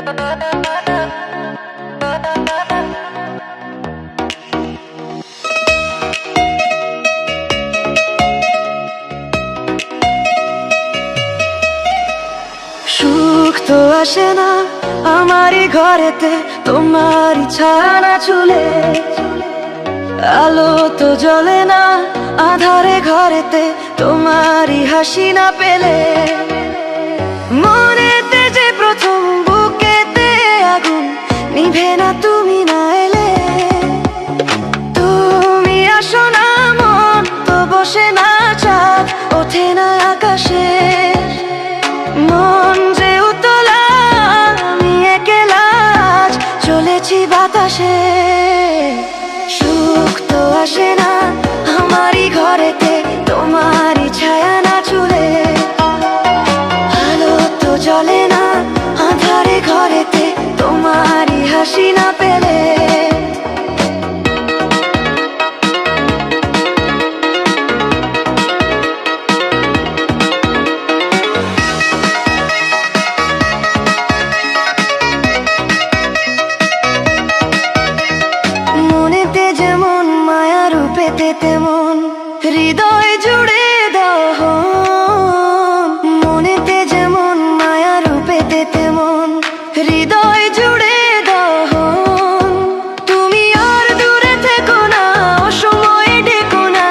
সুখ তো আসে না আমারই ঘরেতে, তোমারই ছায়া না চুলে। আলো তো জ্বলে না আধারে ঘরেতে, তোমারই হাসি না পেলে। মনেতে যে প্রথম বুকেতে আগুন, নিভে না তুমি না এলে। তুমি আসো না মন তো বসে না চাঁদ, ওঠে না আকাশে। মন যে উতলা আমি একলা আজ চলেছি বাতাসে। সুখ তো আসে না আমারই ঘরেতে, তোমারই ছায়া না চুলে। আলো তো জ্বলে না আধারে ঘরেতে, তোমারই হাসি না পেলে। মনেতে যেমন মায়া রূপেতে তেমন হৃদয় জুড়ে দহন। মনেতে যেমন মায়া রূপেতে তেমন হৃদয় জুড়ে দহন। তুমি আর দূরে থেকো না, অসময়ে ডেকো না,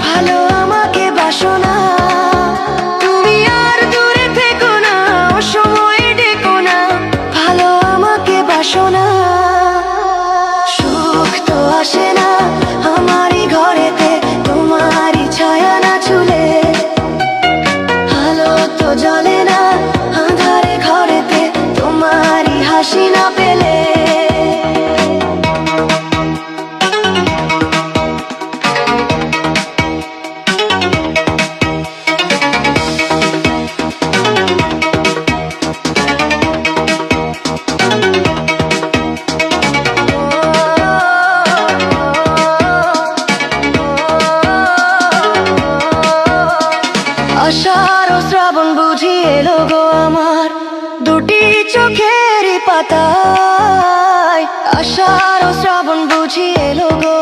ভালো আমাকে বাসো না। তুমি আর দূরে থেকো না, অসময়ে ডেকো না, ভালো আমাকে বাসো না। সুখ তো আসে না আমারই ঘরেতে, তোমারই ছায়া না চুলে। আলো তো জ্বলে না আঁধারে ঘরেতে, তোমারই হাসি না পেলে। আষাঢ় ও শ্রাবণ বুঝি এলো গো আমার দুটি চোখের পাতায়। আষাঢ় ও শ্রাবণ বুঝি এলো গো